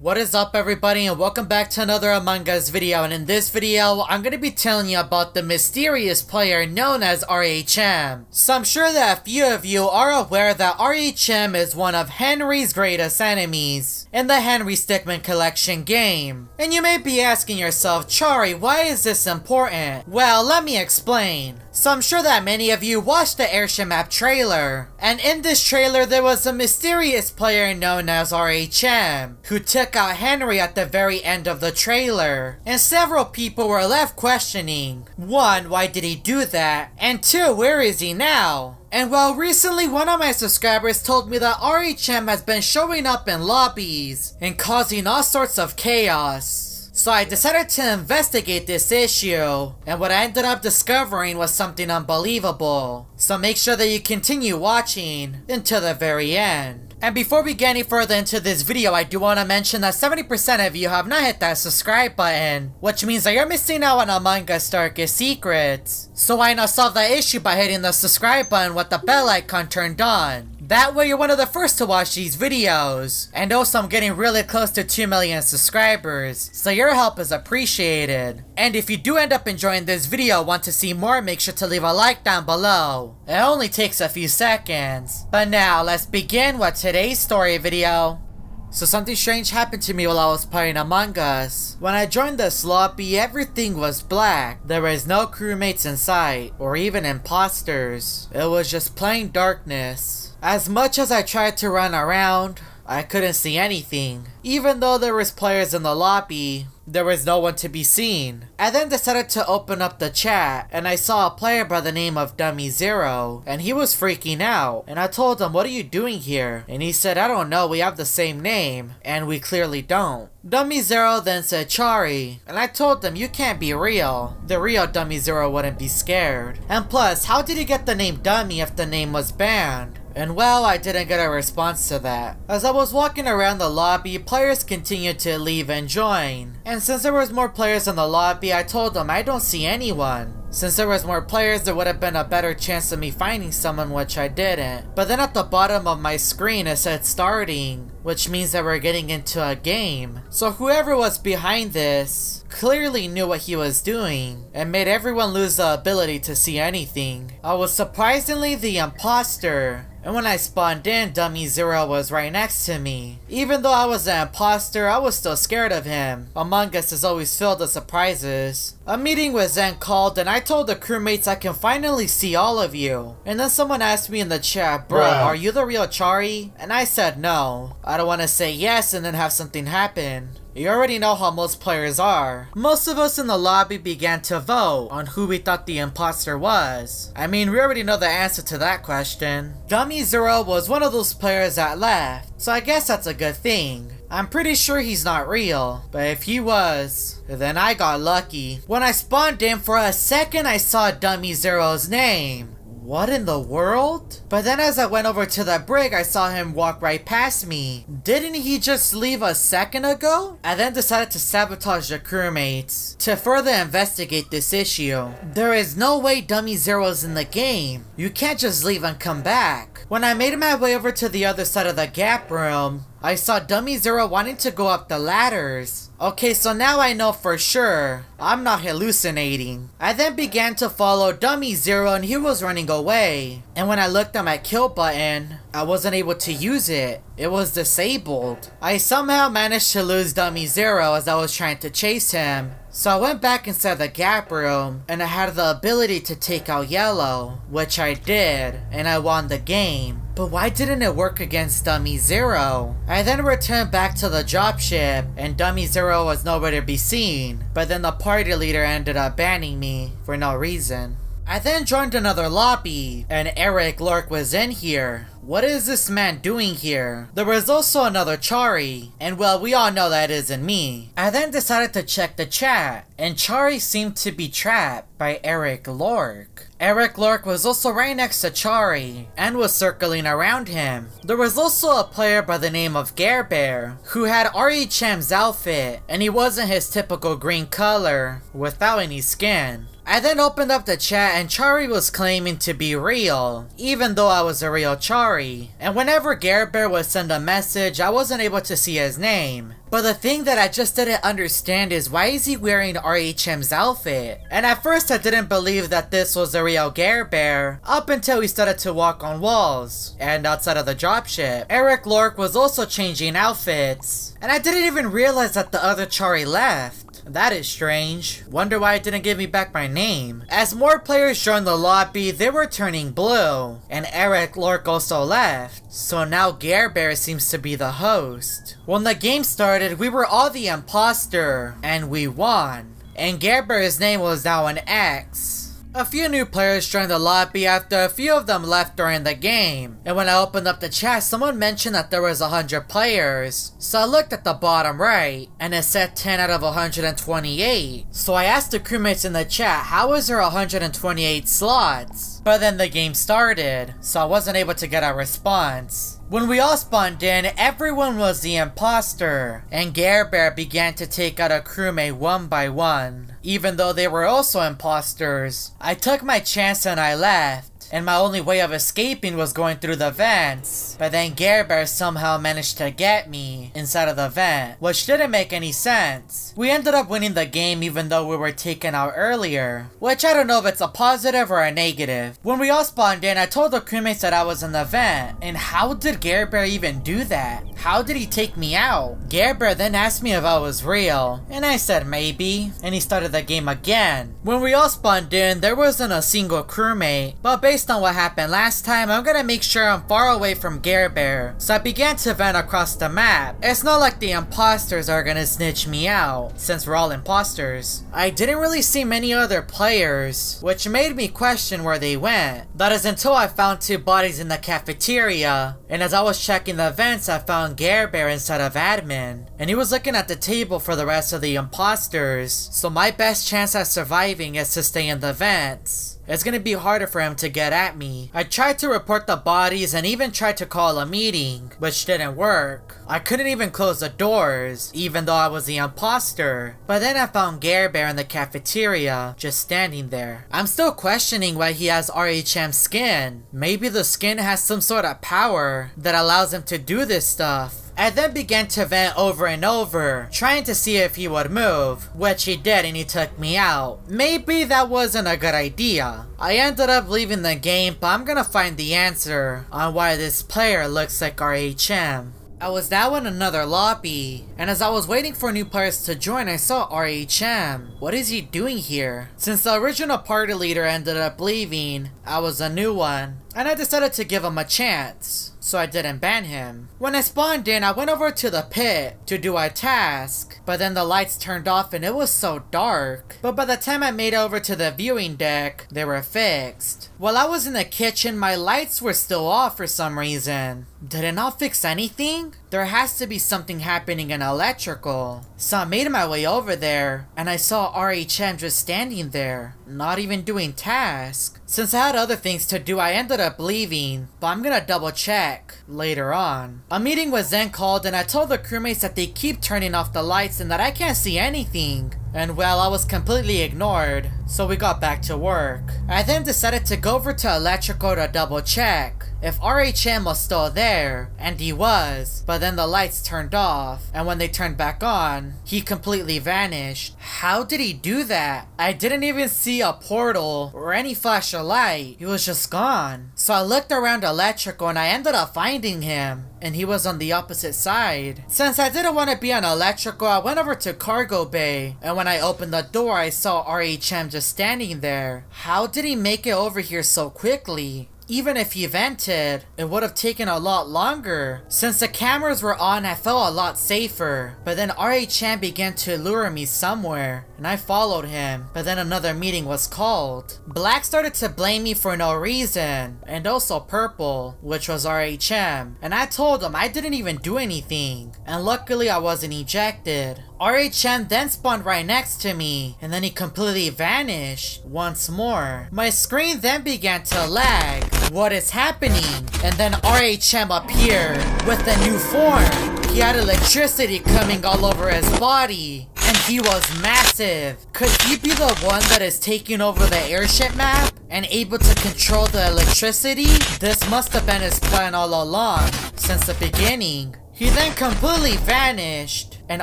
What is up everybody, and welcome back to another Among Us video. And in this video, I'm going to be telling you about the mysterious player known as RHM. So I'm sure that a few of you are aware that RHM is one of Henry's greatest enemies in the Henry Stickmin Collection game. And you may be asking yourself, Chari, why is this important? Well, let me explain. So I'm sure that many of you watched the RHM map trailer, and in this trailer there was a mysterious player known as RHM, who took out Henry at the very end of the trailer, and several people were left questioning, 1, why did he do that, and 2, where is he now? And well, recently one of my subscribers told me that RHM has been showing up in lobbies and causing all sorts of chaos. So I decided to investigate this issue, and what I ended up discovering was something unbelievable. So make sure that you continue watching until the very end. And before we get any further into this video, I do want to mention that 70% of you have not hit that subscribe button, which means that you're missing out on Among Us darkest secrets. So why not solve that issue by hitting the subscribe button with the bell icon turned on? That way you're one of the first to watch these videos. And also I'm getting really close to 2 million subscribers, so your help is appreciated. And if you do end up enjoying this video and want to see more, make sure to leave a like down below. It only takes a few seconds. But now let's begin with today's story video. So something strange happened to me while I was playing Among Us. When I joined this lobby, everything was black. There was no crewmates in sight, or even imposters. It was just plain darkness. As much as I tried to run around, I couldn't see anything. Even though there was players in the lobby, there was no one to be seen. I then decided to open up the chat, and I saw a player by the name of Dummy0, and he was freaking out. And I told him, what are you doing here? And he said, I don't know, we have the same name, and we clearly don't. Dummy0 then said Chari, and I told him, you can't be real. The real Dummy0 wouldn't be scared. And plus, how did he get the name Dummy if the name was banned? And well, I didn't get a response to that. As I was walking around the lobby, players continued to leave and join. And since there was more players in the lobby, I told them I don't see anyone. Since there was more players, there would have been a better chance of me finding someone, which I didn't. But then at the bottom of my screen it said starting, which means that we're getting into a game. So whoever was behind this clearly knew what he was doing, and made everyone lose the ability to see anything. I was surprisingly the imposter. And when I spawned in, Dummy0 was right next to me. Even though I was an imposter, I was still scared of him. Among Us is always filled with surprises. A meeting was then called, and I told the crewmates I can finally see all of you. And then someone asked me in the chat, bro, are you the real Chari? And I said no. I don't want to say yes and then have something happen. You already know how most players are. Most of us in the lobby began to vote on who we thought the imposter was. I mean, we already know the answer to that question. Dummy0 was one of those players that left, so I guess that's a good thing. I'm pretty sure he's not real, but if he was, then I got lucky. When I spawned in, for a second I saw Dummy0's name. What in the world? But then as I went over to the brig, I saw him walk right past me. Didn't he just leave a second ago? I then decided to sabotage the crewmates to further investigate this issue. There is no way Dummy0's in the game. You can't just leave and come back. When I made my way over to the other side of the gap room, I saw Dummy0 wanting to go up the ladders. Okay, so now I know for sure I'm not hallucinating. I then began to follow Dummy0 and he was running away. And when I looked at my kill button, I wasn't able to use it. It was disabled. I somehow managed to lose Dummy0 as I was trying to chase him. So I went back inside the gap room, and I had the ability to take out Yellow, which I did, and I won the game. But why didn't it work against Dummy0? I then returned back to the dropship, and Dummy0 was nowhere to be seen. But then the party leader ended up banning me for no reason. I then joined another lobby, and Eric Lurk was in here. What is this man doing here? There was also another Chari, and well, we all know that isn't me. I then decided to check the chat, and Chari seemed to be trapped by Eric Lurk. Eric Lurk was also right next to Chari, and was circling around him. There was also a player by the name of Bear, who had RHM's outfit, and he wasn't his typical green color, without any skin. I then opened up the chat and Chari was claiming to be real, even though I was a real Chari. And whenever Gare Bear would send a message, I wasn't able to see his name. But the thing that I just didn't understand is why is he wearing RHM's outfit? And at first I didn't believe that this was the real Gare Bear, up until he started to walk on walls, and outside of the dropship. Eric Lork was also changing outfits, and I didn't even realize that the other Chari left. That is strange. Wonder why it didn't give me back my name. As more players joined the lobby, they were turning blue, and Eric Lork also left. So now Gare Bear seems to be the host. When the game started, we were all the impostor, and we won. And Gare Bear's name was now an X. A few new players joined the lobby after a few of them left during the game. And when I opened up the chat, someone mentioned that there was 100 players. So I looked at the bottom right, and it said 10 out of 128. So I asked the crewmates in the chat, how is there 128 slots? But then the game started, so I wasn't able to get a response. When we all spawned in, everyone was the imposter, and Gare Bear began to take out a crewmate one by one, even though they were also imposters. I took my chance and I left. And my only way of escaping was going through the vents. But then Gare Bear somehow managed to get me inside of the vent, which didn't make any sense. We ended up winning the game even though we were taken out earlier, which I don't know if it's a positive or a negative. When we all spawned in, I told the crewmates that I was in the vent. And how did Gare Bear even do that? How did he take me out? Gare Bear then asked me if I was real, and I said maybe, and he started the game again. When we all spawned in, there wasn't a single crewmate, but based on what happened last time, I'm gonna make sure I'm far away from Gare Bear. So I began to vent across the map. It's not like the imposters are gonna snitch me out, since we're all imposters. I didn't really see many other players, which made me question where they went. That is until I found 2 bodies in the cafeteria, and as I was checking the vents, I found Gare Bear instead of admin, and he was looking at the table for the rest of the imposters. So my best chance at surviving is to stay in the vents. It's gonna be harder for him to get at me. I tried to report the bodies and even tried to call a meeting, which didn't work. I couldn't even close the doors, even though I was the imposter. But then I found Gare Bear in the cafeteria, just standing there. I'm still questioning why he has RHM skin. Maybe the skin has some sort of power that allows him to do this stuff. I then began to vent over and over, trying to see if he would move, which he did and he took me out. Maybe that wasn't a good idea. I ended up leaving the game, but I'm gonna find the answer on why this player looks like RHM. I was now in another lobby, and as I was waiting for new players to join, I saw RHM. What is he doing here? Since the original party leader ended up leaving, I was a new one, and I decided to give him a chance, so I didn't ban him. When I spawned in, I went over to the pit to do a task, but then the lights turned off and it was so dark. But by the time I made it over to the viewing deck, they were fixed. While I was in the kitchen, my lights were still off for some reason. Did it not fix anything? There has to be something happening in electrical. So I made my way over there, and I saw RHM just standing there, not even doing tasks. Since I had other things to do, I ended up leaving, but I'm gonna double check later on. A meeting was then called, and I told the crewmates that they keep turning off the lights and that I can't see anything. And well, I was completely ignored, so we got back to work. I then decided to go over to electrical to double check if RHM was still there, and he was, but then the lights turned off, and when they turned back on, he completely vanished. How did he do that? I didn't even see a portal or any flash of light. He was just gone. So I looked around electrical and I ended up finding him, and he was on the opposite side. Since I didn't want to be on electrical, I went over to cargo bay, and when I opened the door, I saw RHM just standing there. How did he make it over here so quickly? Even if he vented, it would have taken a lot longer. Since the cameras were on, I felt a lot safer. But then RHM began to lure me somewhere, and I followed him. But then another meeting was called. Black started to blame me for no reason, and also Purple, which was RHM. And I told him I didn't even do anything, and luckily I wasn't ejected. RHM then spawned right next to me, and then he completely vanished once more. My screen then began to lag. What is happening? And then RHM appeared with a new form. He had electricity coming all over his body. and he was massive. Could he be the one that is taking over the airship map and able to control the electricity? This must have been his plan all along, since the beginning. He then completely vanished, and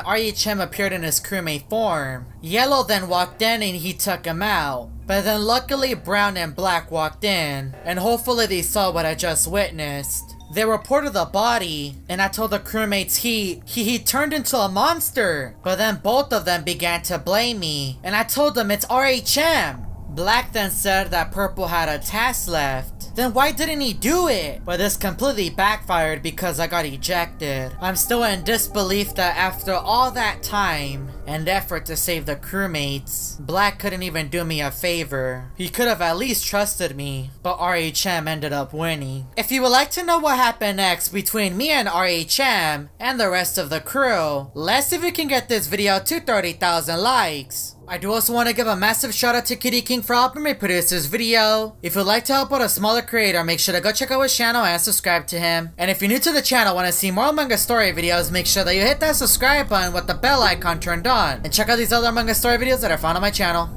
RHM appeared in his crewmate form. Yellow then walked in and he took him out. But then luckily Brown and Black walked in, and hopefully they saw what I just witnessed. They reported the body, and I told the crewmates he turned into a monster. But then both of them began to blame me, and I told them it's RHM. Black then said that Purple had a task left. Then why didn't he do it? But this completely backfired because I got ejected. I'm still in disbelief that after all that time and effort to save the crewmates, Black couldn't even do me a favor. He could have at least trusted me, but RHM ended up winning. If you would like to know what happened next between me and RHM and the rest of the crew, let's see if we can get this video to 30,000 likes. I do also want to give a massive shout out to Kitty King for helping me produce this video. If you'd like to help out a smaller creator, make sure to go check out his channel and subscribe to him. And if you're new to the channel and want to see more Among Us story videos, make sure that you hit that subscribe button with the bell icon turned on. And check out these other Among Us story videos that are found on my channel.